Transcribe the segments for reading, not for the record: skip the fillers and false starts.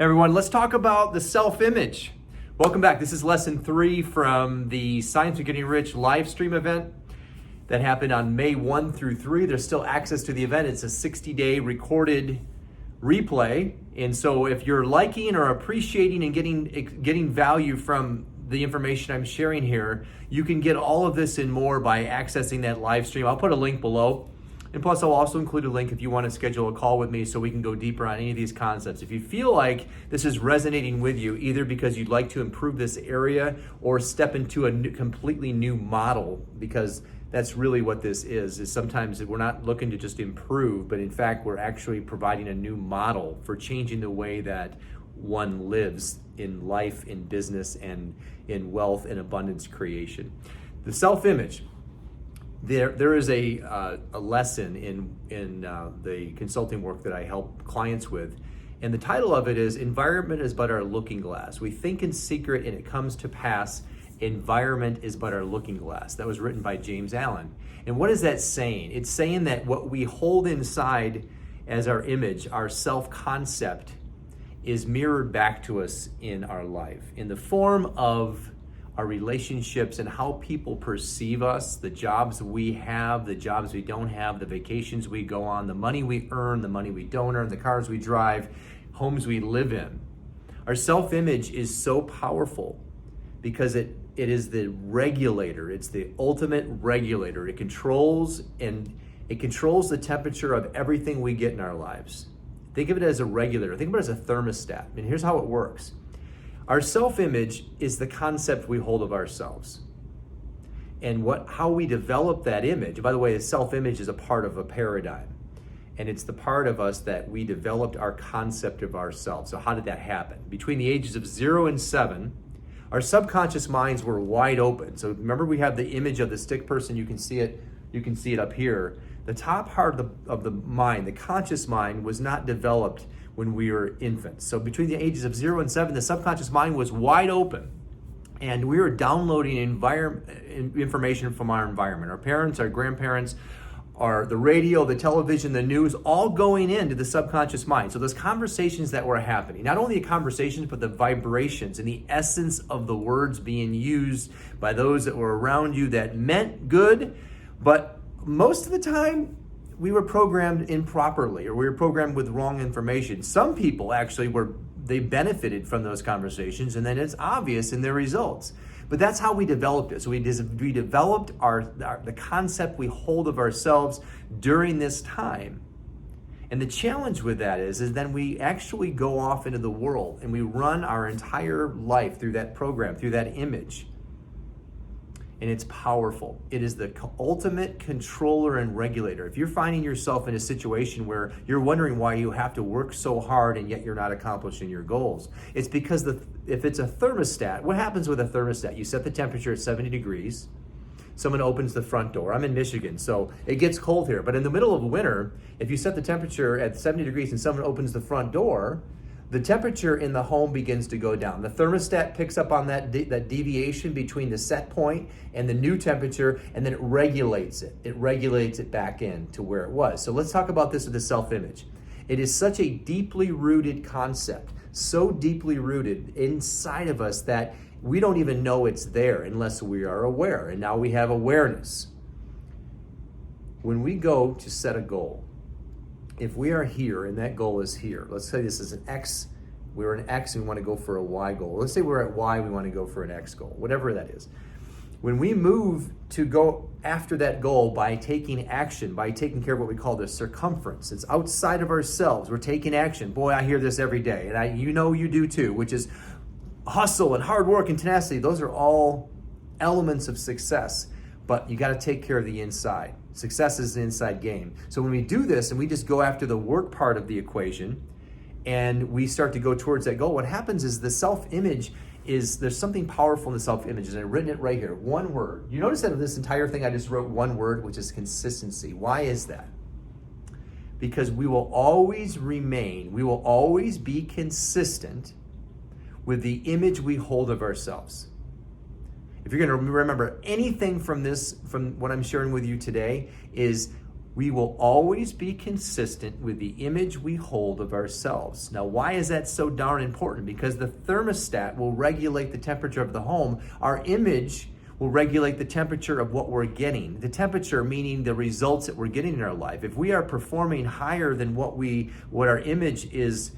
Everyone, let's talk about the self-image. Welcome back. This is lesson 3 from the Science of Getting Rich live stream event that happened on May 1 through 3. There's still access to the event. It's a 60-day recorded replay. And so if you're liking or appreciating and getting value from the information I'm sharing here, you can get all of this and more by accessing that live stream. I'll put a link below. And plus, I'll also include a link if you want to schedule a call with me so we can go deeper on any of these concepts. If you feel like this is resonating with you, either because you'd like to improve this area or step into a completely new model, because that's really what this is sometimes we're not looking to just improve, but in fact, we're actually providing a new model for changing the way that one lives in life, in business, and in wealth and abundance creation. The self-image. There is a lesson in the consulting work that I help clients with, and the title of it is "Environment is but our looking glass. We think in secret and it comes to pass. Environment is but our looking glass." That was written by James Allen. And what is that saying? It's saying that what we hold inside as our image, our self-concept, is mirrored back to us in our life in the form of our relationships and how people perceive us, the jobs we have, the jobs we don't have, the vacations we go on, the money we earn, the money we don't earn, the cars we drive, homes we live in. Our self-image is so powerful because it is the regulator. It's the ultimate regulator. It controls the temperature of everything we get in our lives. Think of it as a regulator. Think of it as a thermostat. And here's how it works. Our self-image is the concept we hold of ourselves. And how we develop that image. By the way, the self-image is a part of a paradigm. And it's the part of us that we developed our concept of ourselves. So how did that happen? Between the ages of 0 and 7, our subconscious minds were wide open. So remember, we have the image of the stick person. You can see it up here. The top part of the mind, the conscious mind, was not developed when we were infants. So between the ages of 0 and 7, the subconscious mind was wide open. And we were downloading information from our environment. Our parents, our grandparents, the radio, the television, the news, all going into the subconscious mind. So those conversations that were happening, not only the conversations, but the vibrations and the essence of the words being used by those that were around you that meant good, but most of the time, we were programmed improperly, or we were programmed with wrong information. Some people actually they benefited from those conversations, and then it's obvious in their results. But that's how we developed it. So we developed the concept we hold of ourselves during this time. And the challenge with that is then we actually go off into the world and we run our entire life through that program, through that image. And it's powerful. It is the ultimate controller and regulator. If you're finding yourself in a situation where you're wondering why you have to work so hard and yet you're not accomplishing your goals, it's because if it's a thermostat, what happens with a thermostat? You set the temperature at 70 degrees. Someone opens the front door. I'm in Michigan, so it gets cold here. But in the middle of winter, if you set the temperature at 70 degrees and someone opens the front door, the temperature in the home begins to go down. The thermostat picks up on that deviation between the set point and the new temperature, and then it regulates it. It regulates it back in to where it was. So let's talk about this with the self-image. It is such a deeply rooted concept, so deeply rooted inside of us that we don't even know it's there unless we are aware. And now we have awareness. When we go to set a goal, if we are here and that goal is here, let's say this is an X, we're an X and we want to go for a Y goal. Let's say we're at Y, we want to go for an X goal, whatever that is. When we move to go after that goal by taking action, by taking care of what we call the circumference, it's outside of ourselves. We're taking action. Boy, I hear this every day, and you know you do too, which is hustle and hard work and tenacity. Those are all elements of success, but you got to take care of the inside. Success is an inside game. So when we do this and we just go after the work part of the equation and we start to go towards that goal, what happens is the self-image there's something powerful in the self-image, and I've written it right here. One word. You notice that in this entire thing I just wrote one word, which is consistency. Why is that? Because we will always be consistent with the image we hold of ourselves. If you're going to remember anything from what I'm sharing with you today, is We will always be consistent with the image we hold of ourselves. Now, why is that so darn important? Because the thermostat will regulate the temperature of the home. Our image will regulate the temperature of what we're getting. The temperature meaning the results that we're getting in our life. If we are performing higher than what our image is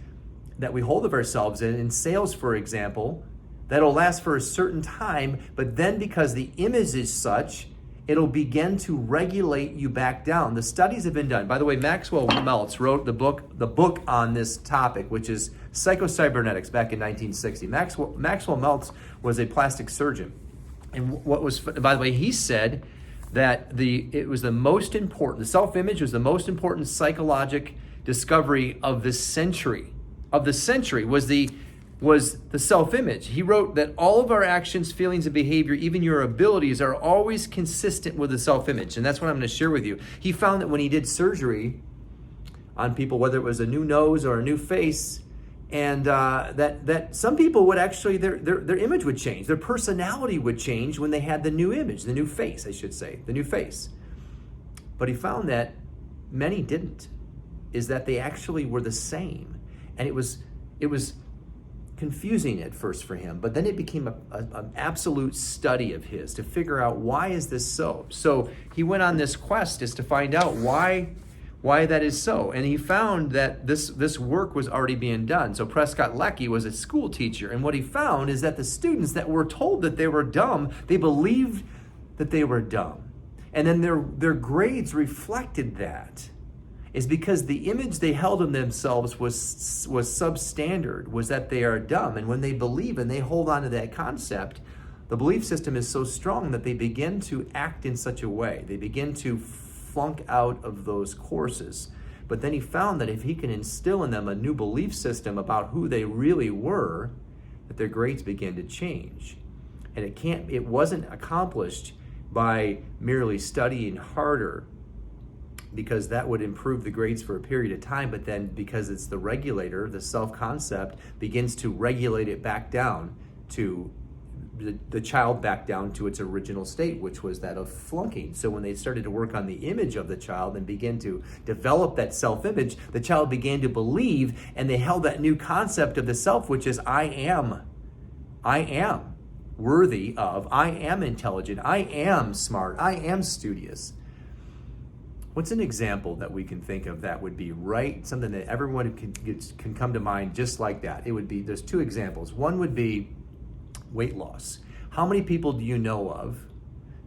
that we hold of ourselves in sales, for example, that'll last for a certain time, but then because the image is such, it'll begin to regulate you back down. The studies have been done. By the way, Maxwell Meltz wrote the book on this topic, which is Psychocybernetics, back in 1960. Maxwell Meltz was a plastic surgeon. And by the way, he said that the self-image was the most important psychological discovery of the century. Was the self-image. He wrote that all of our actions, feelings, and behavior, even your abilities, are always consistent with the self-image. And that's what I'm going to share with you. He found that when he did surgery on people, whether it was a new nose or a new face, and that some people would actually, their image would change. Their personality would change when they had the new image, the new face, I should say, the new face. But he found that many didn't, is that they actually were the same. And it was confusing at first for him, but then it became an absolute study of his to figure out, why is this so? So he went on this quest as to find out why that is so. And he found that this work was already being done. So Prescott Leckie was a school teacher, and what he found is that the students that were told that they were dumb, they believed that they were dumb. And then their grades reflected that. Is because the image they held of themselves was substandard, was that they are dumb. And when they believe and they hold on to that concept, the belief system is so strong that they begin to act in such a way. They begin to flunk out of those courses. But then he found that if he can instill in them a new belief system about who they really were, that their grades began to change. And it wasn't accomplished by merely studying harder, because that would improve the grades for a period of time, but then because it's the regulator, the self-concept begins to regulate it back down to the child back down to its original state, which was that of flunking. So when they started to work on the image of the child and begin to develop that self-image, the child began to believe, and they held that new concept of the self, which is I am worthy of, I am intelligent, I am smart, I am studious. What's an example that we can think of that would be something that everyone can come to mind just like that? It would be, there's two examples. One would be weight loss. How many people do you know of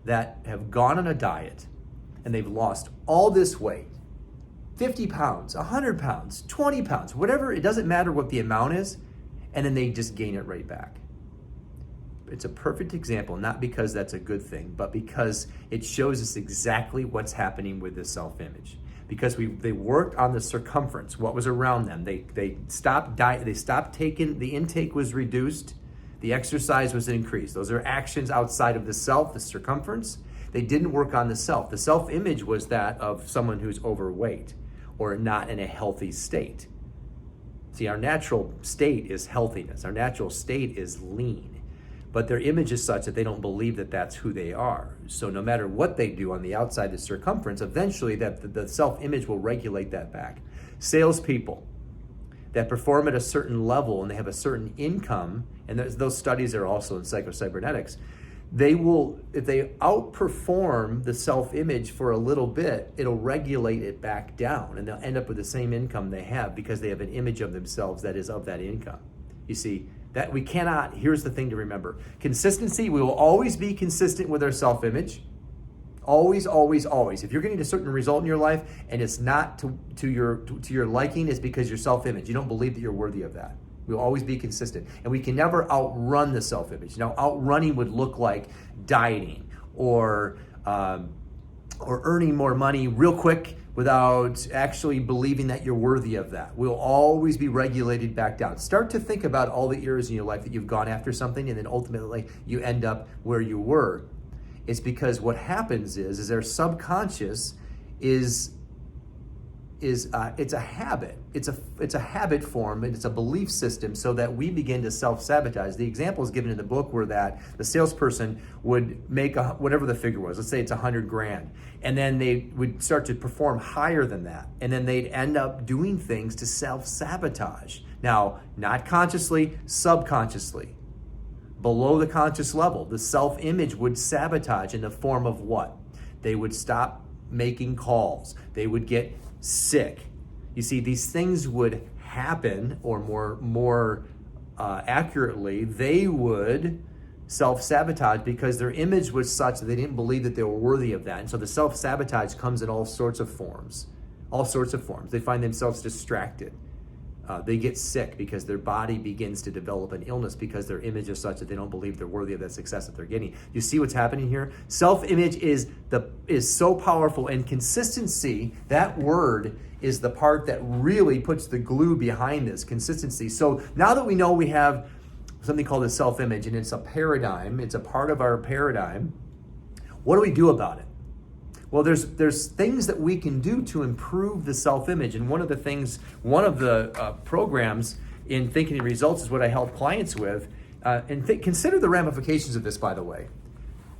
that have gone on a diet and they've lost all this weight? 50 pounds, 100 pounds, 20 pounds, whatever, it doesn't matter what the amount is, and then they just gain it right back. It's a perfect example, not because that's a good thing, but because it shows us exactly what's happening with the self-image. Because they worked on the circumference, what was around them. They stopped taking, the intake was reduced, the exercise was increased. Those are actions outside of the self, the circumference. They didn't work on the self. The self-image was that of someone who's overweight or not in a healthy state. See, our natural state is healthiness. Our natural state is lean. But their image is such that they don't believe that that's who they are. So no matter what they do on the outside, the circumference, eventually the self-image will regulate that back. Salespeople that perform at a certain level and they have a certain income, and those studies are also in psychocybernetics, they will, if they outperform the self-image for a little bit, it'll regulate it back down, and they'll end up with the same income they have because they have an image of themselves that is of that income. You see, that we cannot, here's the thing to remember. Consistency, we will always be consistent with our self-image. Always, always, always. If you're getting a certain result in your life and it's not to your liking, it's because your self-image. You don't believe that you're worthy of that. We'll always be consistent. And we can never outrun the self-image. Now, outrunning would look like dieting or earning more money real quick without actually believing that you're worthy of that. We'll always be regulated back down. Start to think about all the areas in your life that you've gone after something and then ultimately you end up where you were. It's because what happens is our subconscious is is it's a habit. It's a habit form, and it's a belief system, so that we begin to self-sabotage. The examples given in the book were that the salesperson would make whatever the figure was. Let's say it's 100 grand, and then they would start to perform higher than that, and then they'd end up doing things to self-sabotage. Now, not consciously, subconsciously, below the conscious level, the self-image would sabotage in the form of what? They would stop making calls. They would get sick. You see, these things would happen, or more accurately, they would self-sabotage because their image was such that they didn't believe that they were worthy of that. And so the self-sabotage comes in all sorts of forms. All sorts of forms. They find themselves distracted. They get sick because their body begins to develop an illness because their image is such that they don't believe they're worthy of that success that they're getting. You see what's happening here? Self-image is so powerful, and consistency, that word, is the part that really puts the glue behind this, consistency. So now that we know we have something called a self-image, and it's a paradigm, it's a part of our paradigm, what do we do about it? Well, there's things that we can do to improve the self-image, and one of the programs in Thinking and Results is what I help clients with. Consider the ramifications of this, by the way.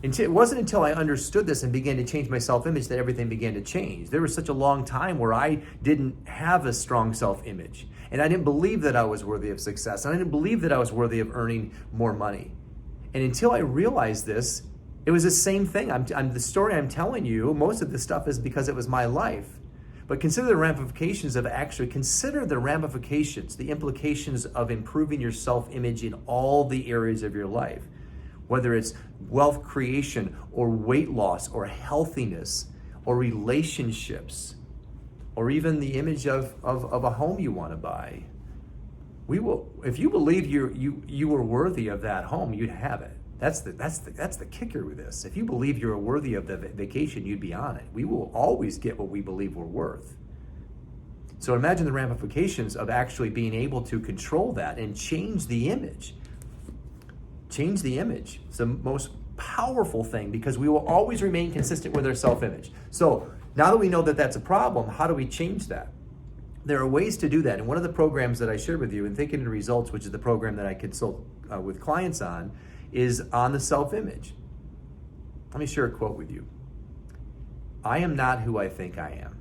It wasn't until I understood this and began to change my self-image that everything began to change. There was such a long time where I didn't have a strong self-image, and I didn't believe that I was worthy of success, and I didn't believe that I was worthy of earning more money. And until I realized this, it was the same thing. The story I'm telling you, most of this stuff is because it was my life. But consider the ramifications, the implications of improving your self-image in all the areas of your life. Whether it's wealth creation, or weight loss, or healthiness, or relationships, or even the image of a home you want to buy. If you believe you were worthy of that home, you'd have it. That's the kicker with this. If you believe you're worthy of the vacation, you'd be on it. We will always get what we believe we're worth. So imagine the ramifications of actually being able to control that and change the image. Change the image. It's the most powerful thing, because we will always remain consistent with our self-image. So now that we know that that's a problem, how do we change that? There are ways to do that. And one of the programs that I shared with you in Thinking and Results, which is the program that I consult with clients on, is on the self-image. Let me share a quote with you. I am not who I think I am.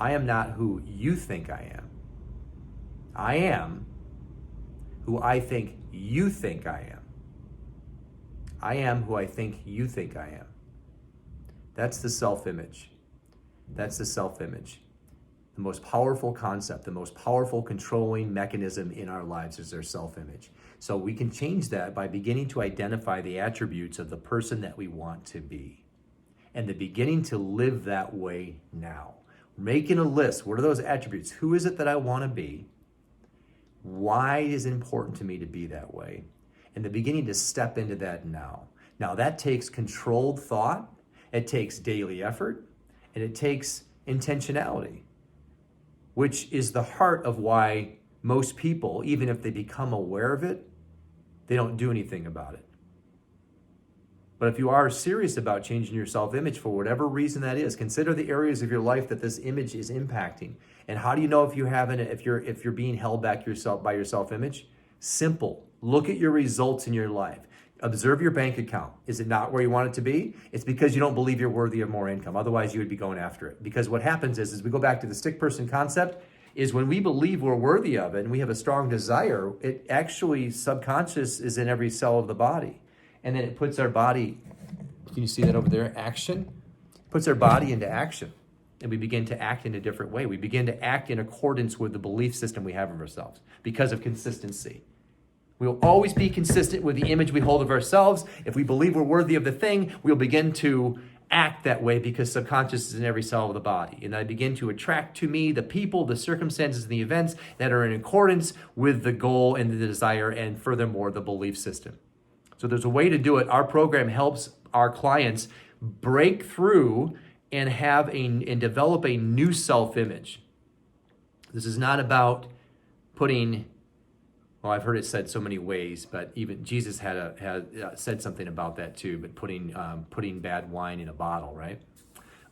I am not who you think I am. I am who I think you think I am. I am who I think you think I am. That's the self-image. That's the self-image. The most powerful concept, the most powerful controlling mechanism in our lives is our self-image. So we can change that by beginning to identify the attributes of the person that we want to be, and the beginning to live that way now. Making a list. What are those attributes? Who is it that I want to be? Why is it important to me to be that way? And the beginning to step into that now. Now that takes controlled thought, it takes daily effort, and it takes intentionality, which is the heart of why most people, even if they become aware of it, they don't do anything about it. But if you are serious about changing your self-image for whatever reason that is, consider the areas of your life that this image is impacting. And how do you know if you're being held back by your self-image? Simple. Look at your results in your life. Observe your bank account. Is it not where you want it to be? It's because you don't believe you're worthy of more income. Otherwise, you would be going after it. Because what happens is we go back to the stick person concept, is when we believe we're worthy of it and we have a strong desire, it actually, subconscious is in every cell of the body. And then it puts our body, can you see that over there? Action. Puts our body into action. And we begin to act in a different way. We begin to act in accordance with the belief system we have of ourselves because of consistency. We will always be consistent with the image we hold of ourselves. If we believe we're worthy of the thing, we'll begin to act that way because subconscious is in every cell of the body. And I begin to attract to me the people, the circumstances, and the events that are in accordance with the goal and the desire, and furthermore, the belief system. So there's a way to do it. Our program helps our clients break through and and develop a new self-image. This is not about putting, well, I've heard it said so many ways, but even Jesus had said something about that too, but putting bad wine in a bottle, right?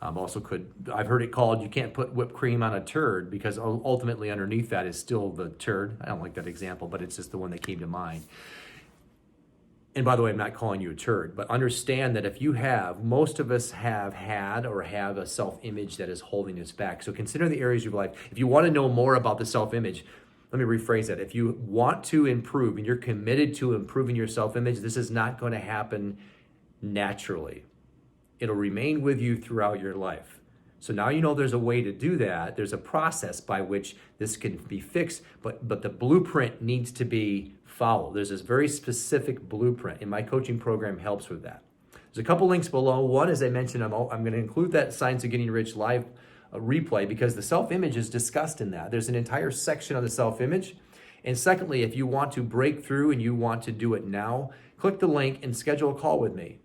I've heard it called, you can't put whipped cream on a turd, because ultimately underneath that is still the turd. I don't like that example, but it's just the one that came to mind. And by the way, I'm not calling you a turd, but understand that if you have, most of us have had or have a self-image that is holding us back. So consider the areas of your life. If you want to know more about the self-image, let me rephrase that. If you want to improve and you're committed to improving your self-image, this is not going to happen naturally. It'll remain with you throughout your life. So now you know there's a way to do that. There's a process by which this can be fixed, but the blueprint needs to be followed. There's this very specific blueprint, and my coaching program helps with that. There's a couple links below. One, as I mentioned, I'm going to include that Science of Getting Rich live replay, because the self-image is discussed in that. There's an entire section on the self-image. And secondly, if you want to break through and you want to do it now, click the link and schedule a call with me.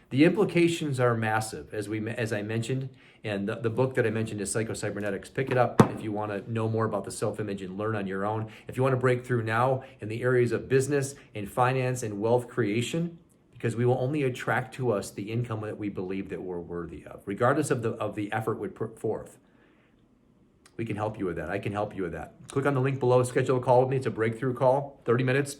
The implications are massive, as I mentioned, and the book that I mentioned is Psycho-Cybernetics. Pick it up if you want to know more about the self-image and learn on your own. If you want to break through now in the areas of business and finance and wealth creation, because we will only attract to us the income that we believe that we're worthy of, regardless of the effort we put forth. We can help you with that. I can help you with that. Click on the link below, schedule a call with me. It's a breakthrough call, 30 minutes.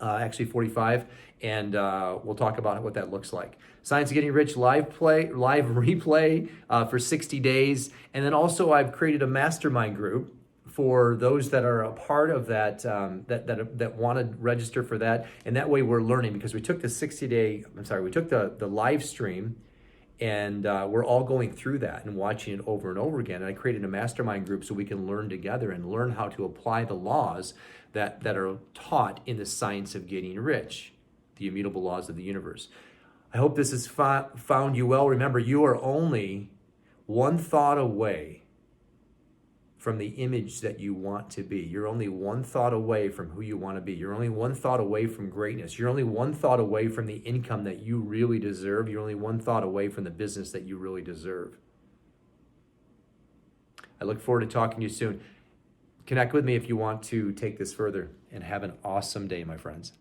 Actually 45, and we'll talk about what that looks like. Science of Getting Rich live replay for 60 days. And then also I've created a mastermind group for those that are a part of that, that want to register for that. And that way we're learning, because we took the live stream, and we're all going through that and watching it over and over again. And I created a mastermind group so we can learn together and learn how to apply the laws that are taught in the Science of Getting Rich, the immutable laws of the universe. I hope this has found you well. Remember, you are only one thought away from the image that you want to be. You're only one thought away from who you want to be. You're only one thought away from greatness. You're only one thought away from the income that you really deserve. You're only one thought away from the business that you really deserve. I look forward to talking to you soon. Connect with me if you want to take this further, and have an awesome day, my friends.